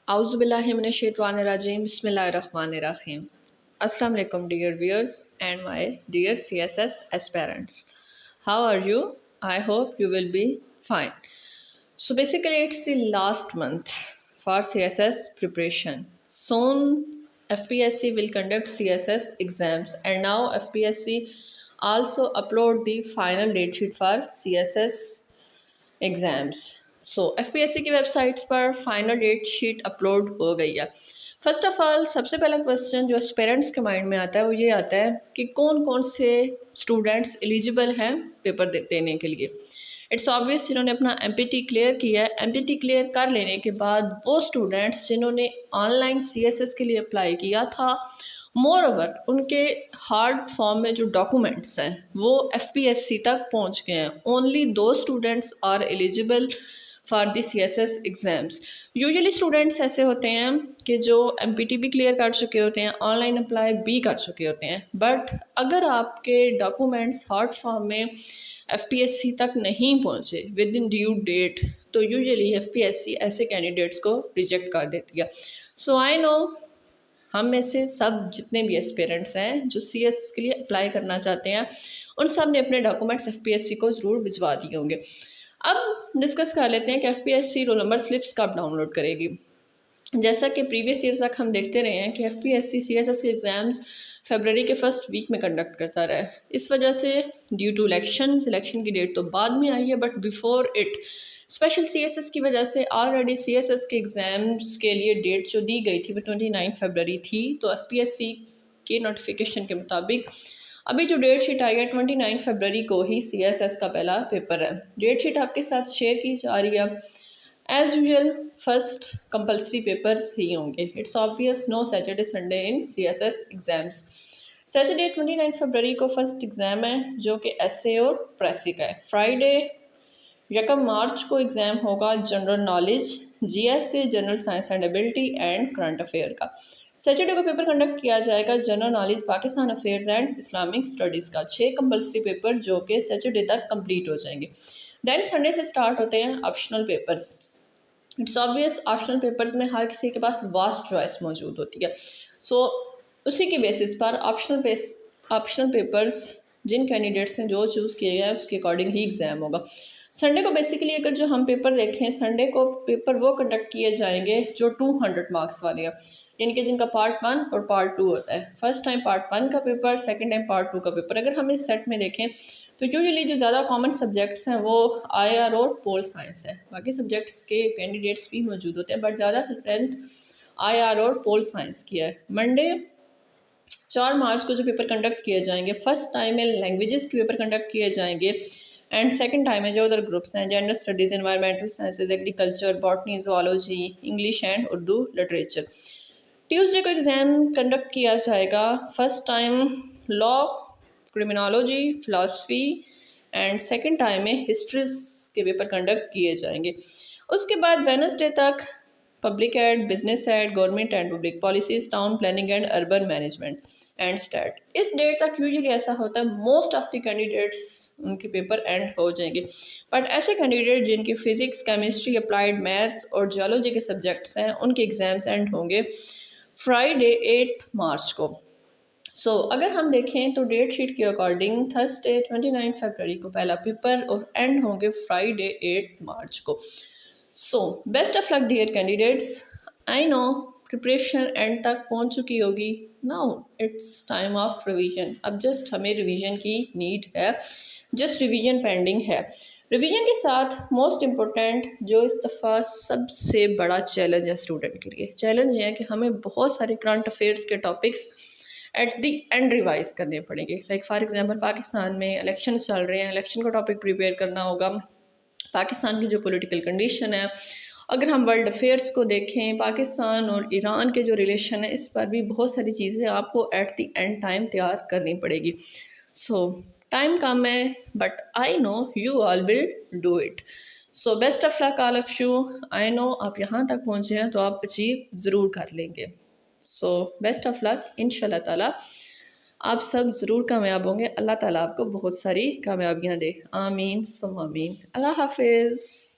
Auzubillahiminash-shaytanir-rajim. Bismillahir-rahmanir-rahim. Assalamu alaikum dear viewers and my dear CSS aspirants. How are you? I hope you will be fine. So basically it's the last month for CSS preparation. Soon FPSC will conduct CSS exams and now FPSC also upload the final date sheet for CSS exams. So FPSC की websites पर final date sheet upload हो गई है। First of all सबसे पहला question जो parents के mind में आता है वो ये आता है कि कौन कौन से स्टूडेंट्स एलिजिबल हैं पेपर देने के लिए। इट्स ऑब्वियस जिन्होंने अपना एमपीटी क्लियर किया है, एमपीटी क्लियर कर लेने के बाद वो स्टूडेंट्स जिन्होंने ऑनलाइन सीएसएस के लिए अप्लाई किया था, मोर ओवर उनके हार्ड फॉर्म में जो डॉक्यूमेंट्स हैं वो एफपीएससी तक पहुंच गए हैं। ओनली दो students are eligible for the CSS exams. Usually students ऐसे होते हैं कि जो एमपीटी भी क्लियर कर चुके होते हैं, ऑनलाइन अप्लाई भी कर चुके होते हैं, बट अगर आपके डॉक्यूमेंट्स हार्ड फॉर्म में एफपीएससी तक नहीं पहुंचे विद इन ड्यू डेट तो यूजुअली एफपीएससी ऐसे कैंडिडेट्स को रिजेक्ट कर देती है। सो आई नो हम में से सब जितने भी एस्पिरेंट्स हैं जो सीएसएस के लिए अप्लाई करना चाहते हैं उन सब ने अपने डॉक्यूमेंट्स एफपीएससी को ज़रूर भिजवा दिए होंगे। अब डिस्कस कर लेते हैं कि एफपीएससी रोल नंबर स्लिप्स कब डाउनलोड करेगी। जैसा कि प्रीवियस ईयर तक हम देखते रहे हैं कि एफपीएससी सीएसएस के एग्ज़ाम्स फरवरी के फर्स्ट वीक में कंडक्ट करता रहा है। इस वजह से ड्यू टू इलेक्शन की डेट तो बाद में आई है, but before it special CSS की वजह से ऑलरेडी सीएसएस के एग्ज़ाम्स के लिए डेट जो दी गई थी वो 29 फरवरी थी। तो एफपीएससी के नोटिफिकेशन के मुताबिक अभी जो डेट शीट आई है 29 फरवरी को ही सीएसएस का पहला पेपर है। डेट शीट आपके साथ शेयर की जा रही है। As usual first compulsory papers ही होंगे। It's obvious no Saturday Sunday in CSS exams. Saturday 29 फरवरी को फर्स्ट एग्ज़ाम है जो कि एसए और प्रेसी का है। फ्राइडे 1 मार्च को एग्ज़ाम होगा जनरल नॉलेज, जीएस से general science and ability and current affair का। सैटरडे को पेपर कंडक्ट किया जाएगा general knowledge, Pakistan affairs and Islamic studies का। 6 कंपल्सरी पेपर जो कि सैटरडे तक कंप्लीट हो जाएंगे। देन संडे से स्टार्ट होते हैं optional papers. It's obvious optional papers में हर किसी के पास वास्ट चॉइस मौजूद होती है। सो उसी की बेसिस पर ऑप्शनल पेपर्स जिन कैंडिडेट्स ने जो चूज़ किए गए उसके अकॉर्डिंग ही एग्ज़ाम होगा। संडे को बेसिकली अगर जो हम पेपर देखें, संडे को पेपर वो कंडक्ट किए जाएंगे जो 200 मार्क्स वाले हैं, यानी कि जिनका पार्ट 1 और पार्ट 2 होता है। फर्स्ट टाइम पार्ट 1 का पेपर, सेकंड टाइम पार्ट 2 का पेपर। अगर हम इस सेट में देखें तो यूजुअली जो ज़्यादा कॉमन सब्जेक्ट्स हैं वो आईआर और पोल साइंस है। बाकी सब्जेक्ट्स के कैंडिडेट्स भी मौजूद होते हैं, बट ज़्यादा स्ट्रेंथ आईआर और पोल साइंस की है। मंडे 4 मार्च को जो पेपर कंडक्ट किए जाएंगे, फर्स्ट टाइम में लैंग्वेजेस के पेपर कंडक्ट किए जाएंगे एंड सेकंड टाइम में जो अदर ग्रुप्स हैं gender studies, environmental sciences, agriculture, botany, zoology, English and Urdu literature. Tuesday को एग्ज़ाम कंडक्ट किया जाएगा first time law, criminology, philosophy and second time में हिस्ट्रीज़ के पेपर कंडक्ट किए जाएंगे। उसके बाद वेडनेसडे तक public ad, business ad, government and public policies, town planning and urban management and stat. इस डेट तक यूजुअली ऐसा होता है मोस्ट ऑफ द कैंडिडेट्स उनके पेपर एंड हो जाएंगे, बट ऐसे कैंडिडेट जिनके फिज़िक्स, केमिस्ट्री, अप्लाइड मैथ्स और जियोलॉजी के सब्जेक्ट्स हैं उनके एग्ज़ाम्स एंड होंगे फ्राइडे 8 मार्च को। सो अगर हम देखें तो डेट शीट के अकॉर्डिंग थर्सडे 29 फरवरी को पहला पेपर और एंड होंगे फ्राइडे 8 मार्च को। So best of luck dear candidates. I know preparation end तक पहुंच चुकी होगी। Now it's time of revision. अब जस्ट हमें रिवीजन की नीड है, जस्ट रिवीजन पेंडिंग है। रिवीजन के साथ मोस्ट इम्पोर्टेंट जो इस दफ़ा सबसे बड़ा चैलेंज है स्टूडेंट के लिए, चैलेंज ये है कि हमें बहुत सारे करंट अफेयर्स के topics at the and revise करने पड़ेंगे। लाइक फॉर एग्जांपल पाकिस्तान में इलेक्शन चल रहे हैं, इलेक्शन का टॉपिक प्रिपेयर करना होगा। पाकिस्तान की जो पॉलिटिकल कंडीशन है, अगर हम वर्ल्ड अफेयर्स को देखें, पाकिस्तान और ईरान के जो रिलेशन है इस पर भी बहुत सारी चीज़ें आपको एट दी एंड टाइम तैयार करनी पड़ेगी। सो टाइम कम है, but I know you all will do it. So best of luck all of you. I know आप यहाँ तक पहुँचे हैं तो आप अचीव ज़रूर कर लेंगे। सो बेस्ट ऑफ लक। इंशाल्लाह ताला आप सब ज़रूर कामयाब होंगे। अल्लाह ताला आपको बहुत सारी कामयाबियाँ दे। आमीन सुम्मा आमीन। अल्लाह हाफिज़।